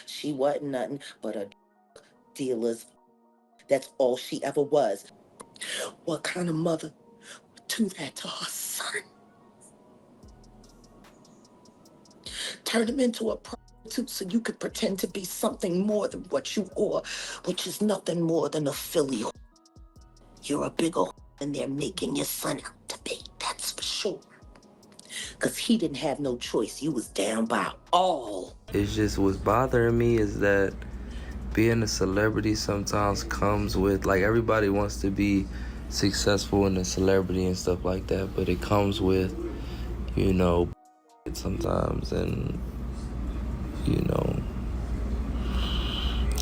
She wasn't nothing but a dealer's. That's all she ever was. What kind of mother would do that to her son? Turn him into a prostitute so you could pretend to be something more than what you are, which is nothing more than a filly. You're a bigger than they're making your son out to be, that's for sure. Because he didn't have no choice. You was down by all. It's just what's bothering me is that being a celebrity sometimes comes with, like, everybody wants to be successful in a celebrity and stuff like that, but it comes with, you know, sometimes, and, you know,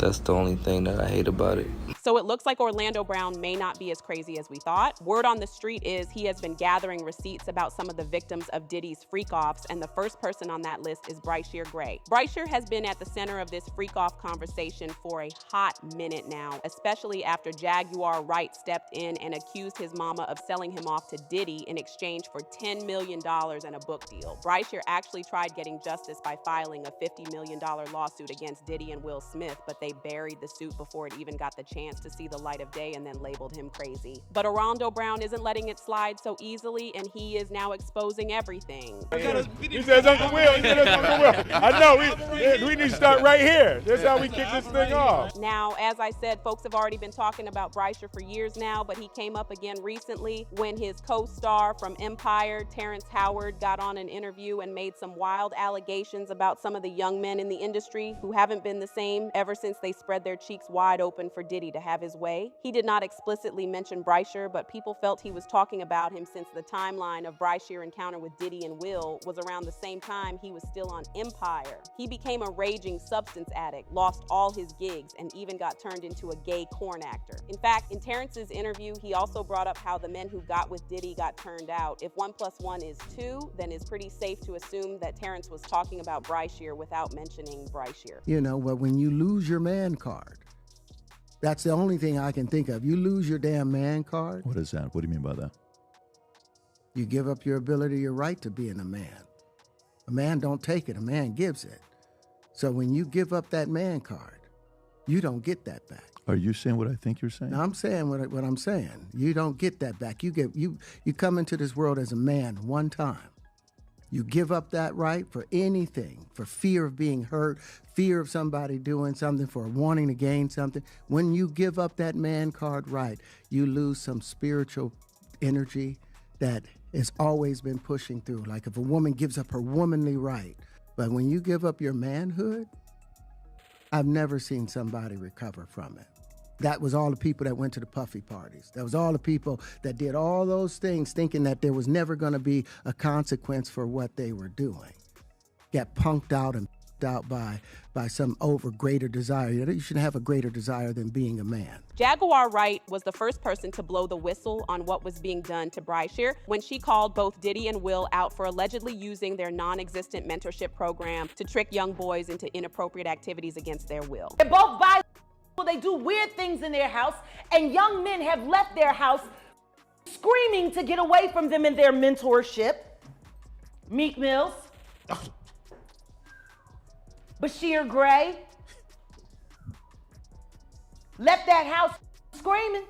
that's the only thing that I hate about it. So it looks like Orlando Brown may not be as crazy as we thought. Word on the street is he has been gathering receipts about some of the victims of Diddy's freak-offs, and the first person on that list is Bryshere Gray. Bryshere has been at the center of this freak-off conversation for a hot minute now, especially after Jaguar Wright stepped in and accused his mama of selling him off to Diddy in exchange for $10 million and a book deal. Bryshere actually tried getting justice by filing a $50 million lawsuit against Diddy and Will Smith, but they buried the suit before it even got the chance to see the light of day and then labeled him crazy. But Orlando Brown isn't letting it slide so easily, and he is now exposing everything. He says Uncle Will. He says Uncle Will. I know. We need to start right here. That's how we kick this thing off. Now, as I said, folks have already been talking about Bryshere for years now, but he came up again recently when his co-star from Empire, Terrence Howard, got on an interview and made some wild allegations about some of the young men in the industry who haven't been the same ever since they spread their cheeks wide open for Diddy to have his way. He did not explicitly mention Bryshere, but people felt he was talking about him since the timeline of Bryshere encounter with Diddy and Will was around the same time he was still on Empire. He became a raging substance addict, lost all his gigs, and even got turned into a gay corn actor. In fact, in Terrence's interview, he also brought up how the men who got with Diddy got turned out. If 1 + 1 is 2, then it's pretty safe to assume that Terrence was talking about Bryshere without mentioning Bryshere. You know, but when you lose your man card, that's the only thing I can think of. You lose your damn man card. What is that? What do you mean by that? You give up your ability, your right to being a man. A man don't take it, a man gives it. So when you give up that man card, you don't get that back. Are you saying what I think you're saying? No, I'm saying what I'm saying. You don't get that back. You come into this world as a man one time. You give up that right for anything, for fear of being hurt, fear of somebody doing something, for wanting to gain something. When you give up that man card right, you lose some spiritual energy that has always been pushing through. Like if a woman gives up her womanly right, but when you give up your manhood, I've never seen somebody recover from it. That was all the people that went to the puffy parties. That was all the people that did all those things thinking that there was never going to be a consequence for what they were doing. Got punked out and out by some greater desire. You shouldn't have a greater desire than being a man. Jaguar Wright was the first person to blow the whistle on what was being done to Bryshere when she called both Diddy and Will out for allegedly using their non-existent mentorship program to trick young boys into inappropriate activities against their will. They're both bisexual. They do weird things in their house, and young men have left their house screaming to get away from them in their mentorship. Meek Mills, Bryshere Gray, left that house screaming.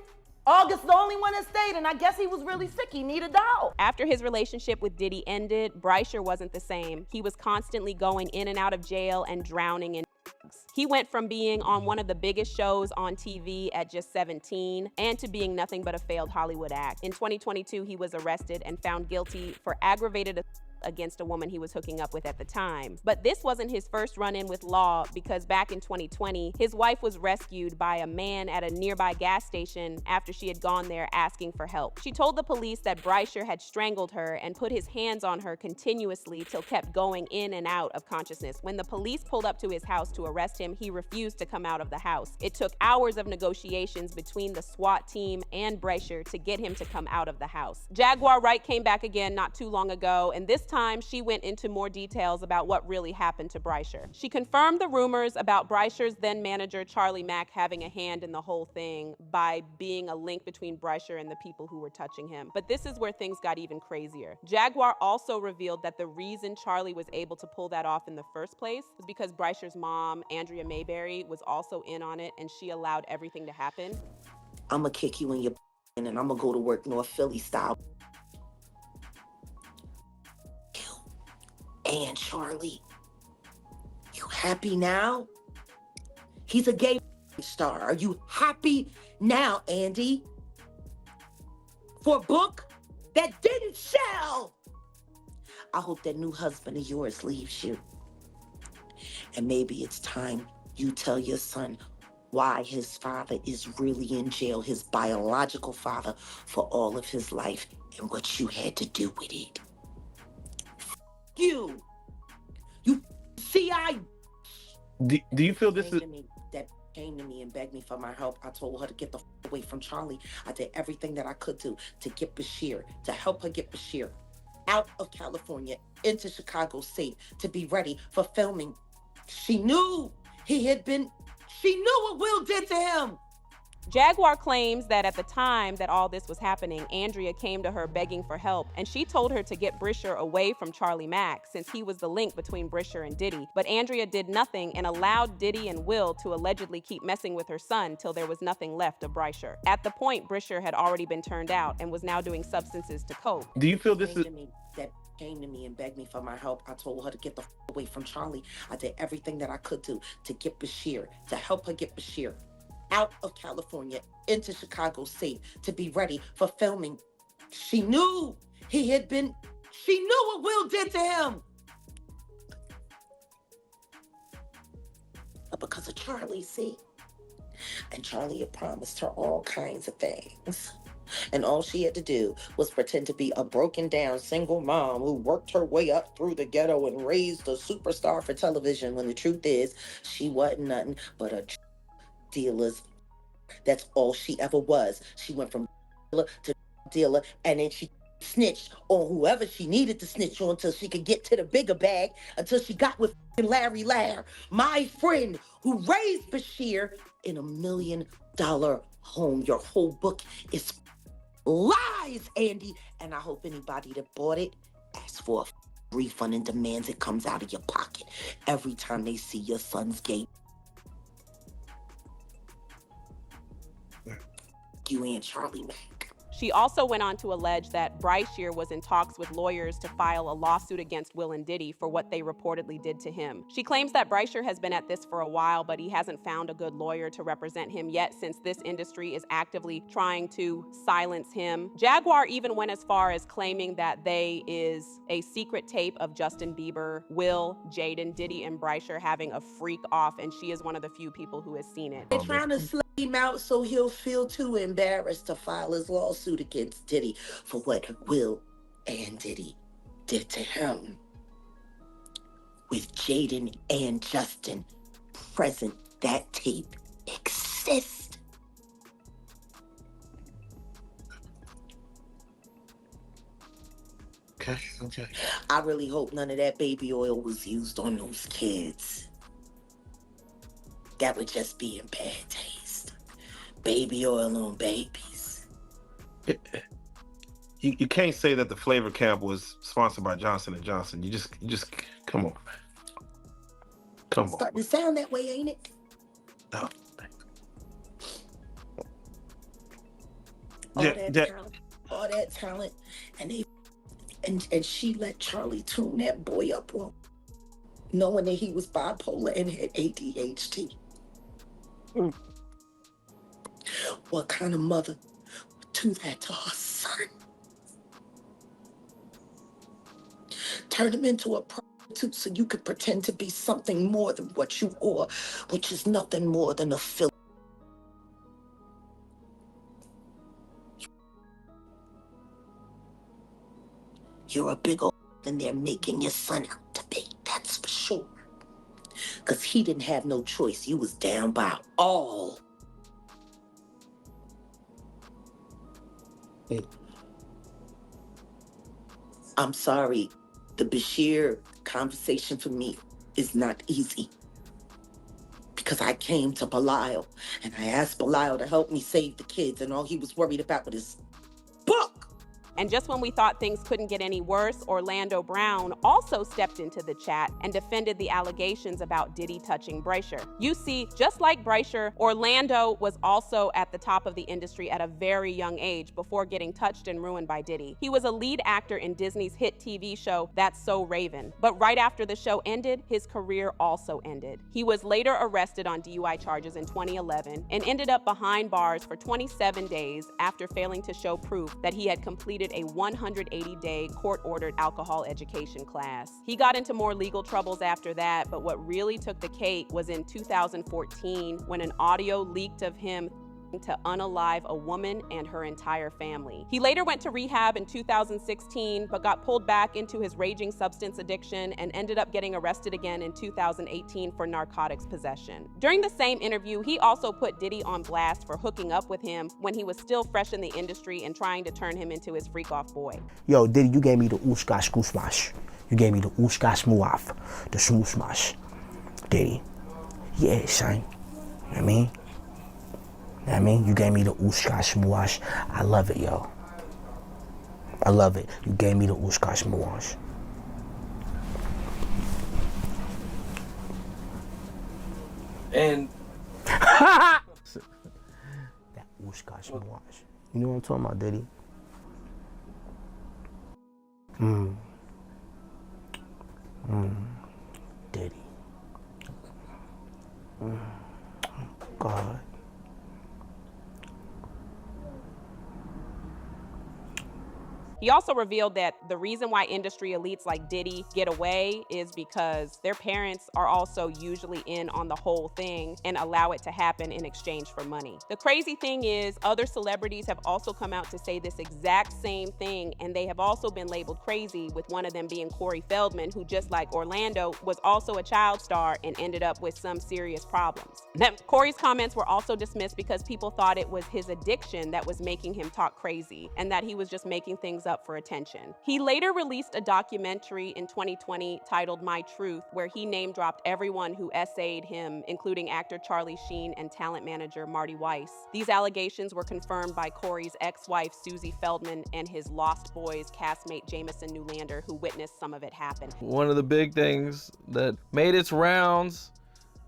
August the only one that stayed, and I guess he was really sick. He needed a dog. After his relationship with Diddy ended, Bryshere wasn't the same. He was constantly going in and out of jail and drowning in drugs. He went from being on one of the biggest shows on TV at just 17 and to being nothing but a failed Hollywood act. In 2022, he was arrested and found guilty for aggravated assault against a woman he was hooking up with at the time. But this wasn't his first run-in with law, because back in 2020, his wife was rescued by a man at a nearby gas station after she had gone there asking for help. She told the police that Bryshere had strangled her and put his hands on her continuously till kept going in and out of consciousness. When the police pulled up to his house to arrest him, he refused to come out of the house. It took hours of negotiations between the SWAT team and Bryshere to get him to come out of the house. Jaguar Wright came back again not too long ago, and this time, she went into more details about what really happened to Bryshere. She confirmed the rumors about Bryshere's then manager Charlie Mack having a hand in the whole thing by being a link between Bryshere and the people who were touching him. But this is where things got even crazier. Jaguar also revealed that the reason Charlie was able to pull that off in the first place was because Bryshere's mom, Andrea Mayberry, was also in on it, and she allowed everything to happen. I'ma kick you in your and I'ma go to work North Philly style. And Charlie, you happy now? He's a gay star. Are you happy now, Andy? For a book that didn't sell? I hope that new husband of yours leaves you. And maybe it's time you tell your son why his father is really in jail, his biological father, for all of his life and what you had to do with it. You CI. Do you feel this is... That came to me and begged me for my help. I told her to get the away from Charlie. I did everything that I could do to get Bryshere, to help her get Bryshere out of California into Chicago safe, to be ready for filming. She knew she knew what Will did to him. Jaguar claims that at the time that all this was happening, Andrea came to her begging for help, and she told her to get Bryshere away from Charlie Mack since he was the link between Bryshere and Diddy. But Andrea did nothing and allowed Diddy and Will to allegedly keep messing with her son till there was nothing left of Bryshere. At the point, Bryshere had already been turned out and was now doing substances to cope. Do you feel this is... That came to me and begged me for my help. I told her to get the away from Charlie. I did everything that I could do to get Bryshere, to help her get Bryshere out of California into Chicago safe, to be ready for filming. She knew what Will did to him. But because of Charlie, see? And Charlie had promised her all kinds of things. And all she had to do was pretend to be a broken down single mom who worked her way up through the ghetto and raised a superstar for television, when the truth is, she wasn't nothing but a dealer's. That's all she ever was. She went from dealer to dealer, and then she snitched on whoever she needed to snitch on until she could get to the bigger bag, until she got with Larry Lair, my friend who raised Bryshere in $1 million home. Your whole book is lies, Andy. And I hope anybody that bought it asks for a refund and demands it comes out of your pocket every time they see your son's gate. You and Charlie Mack. She also went on to allege that Bryshere was in talks with lawyers to file a lawsuit against Will and Diddy for what they reportedly did to him. She claims that Bryshere has been at this for a while, but he hasn't found a good lawyer to represent him yet, since this industry is actively trying to silence him. Jaguar even went as far as claiming that they is a secret tape of Justin Bieber, Will, Jaden, Diddy, and Bryshere having a freak off, and she is one of the few people who has seen it. They're trying to slay him out so he'll feel too embarrassed to file his lawsuit against Diddy for what Will and Diddy did to him. With Jaden and Justin present, that tape exists. Okay. I really hope none of that baby oil was used on those kids. That would just be in bad taste. Baby oil on babies. You can't say that the flavor camp was sponsored by Johnson & Johnson. You just come on. Come on. Starting to sound that way, ain't it? No. All that talent, and she let Charlie tune that boy up on, knowing that he was bipolar and had ADHD. What kind of mother would do that to her son? Turn him into a prostitute so you could pretend to be something more than what you are, which is nothing more than a filth. You're a big old than they're making your son out to be, that's for sure. Because he didn't have no choice. You was down by all. I'm sorry. The Bryshere conversation for me is not easy because I came to Belial and I asked Belial to help me save the kids, and all he was worried about was his book. And just when we thought things couldn't get any worse, Orlando Brown also stepped into the chat and defended the allegations about Diddy touching Bryshere. You see, just like Bryshere, Orlando was also at the top of the industry at a very young age before getting touched and ruined by Diddy. He was a lead actor in Disney's hit TV show, That's So Raven. But right after the show ended, his career also ended. He was later arrested on DUI charges in 2011 and ended up behind bars for 27 days after failing to show proof that he had completed a 180-day court-ordered alcohol education class. He got into more legal troubles after that, but what really took the cake was in 2014 when an audio leaked of him to unalive a woman and her entire family. He later went to rehab in 2016, but got pulled back into his raging substance addiction and ended up getting arrested again in 2018 for narcotics possession. During the same interview, he also put Diddy on blast for hooking up with him when he was still fresh in the industry and trying to turn him into his freak-off boy. Yo, Diddy, you gave me the ooskash goosmash. You gave me the ooskash muaf, the smoosmash. Diddy. Yeah, son. You know what I mean? You gave me the ooskash muash. I love it, yo. I love it. You gave me the ooskash muash. And that ooskash muash. You know what I'm talking about, Diddy? Diddy. God. He also revealed that the reason why industry elites like Diddy get away is because their parents are also usually in on the whole thing and allow it to happen in exchange for money. The crazy thing is, other celebrities have also come out to say this exact same thing, and they have also been labeled crazy, with one of them being Corey Feldman, who, just like Orlando, was also a child star and ended up with some serious problems. Now, Corey's comments were also dismissed because people thought it was his addiction that was making him talk crazy, and that he was just making things up for attention. He later released a documentary in 2020 titled My Truth, where he name-dropped everyone who essayed him, including actor Charlie Sheen and talent manager Marty Weiss. These allegations were confirmed by Corey's ex-wife Susie Feldman and his Lost Boys castmate Jamison Newlander, who witnessed some of it happen. one of the big things that made its rounds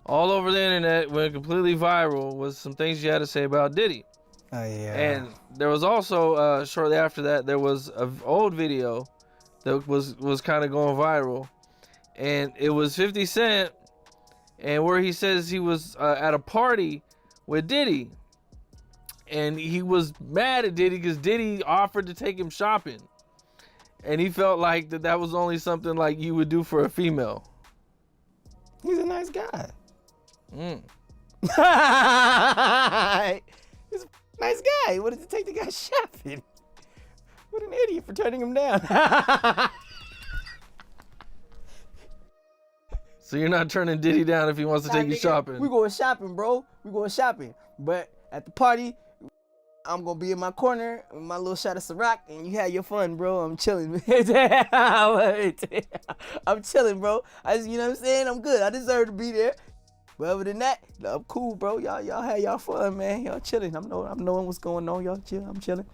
all over the internet, went completely viral, was some things you had to say about Diddy. Oh, yeah. And there was also, shortly after that, there was an old video that was kind of going viral. And it was 50 Cent, and where he says he was at a party with Diddy. And he was mad at Diddy because Diddy offered to take him shopping. And he felt like that was only something like you would do for a female. He's a nice guy. He's a nice guy. What does it take to go shopping? What an idiot for turning him down. So you're not turning Diddy down if he wants to take you shopping? We going shopping, bro. We going shopping. But at the party, I'm going to be in my corner with my little shot of Ciroc, and you have your fun, bro. I'm chilling. I'm chilling, bro. You know what I'm saying? I'm good. I deserve to be there. But other than that, I'm cool, bro. Y'all have y'all fun, man. Y'all chilling. I'm knowing what's going on. Y'all chill. I'm chilling.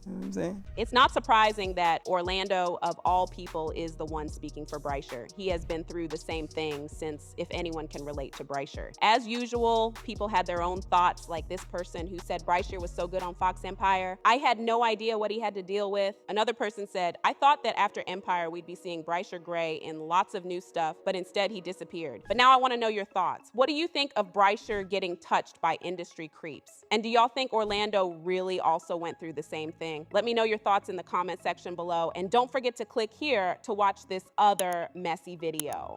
You know what I'm saying? It's not surprising that Orlando, of all people, is the one speaking for Bryshere. He has been through the same thing since, if anyone can relate to Bryshere. As usual, people had their own thoughts, like this person who said Bryshere was so good on Fox Empire. I had no idea what he had to deal with. Another person said, I thought that after Empire, we'd be seeing Bryshere Gray in lots of new stuff, but instead he disappeared. But now I want to know your thoughts. What do you think of Bryshere getting touched by industry creeps? And do y'all think Orlando really also went through the same thing? Let me know your thoughts in the comment section below, and don't forget to click here to watch this other messy video.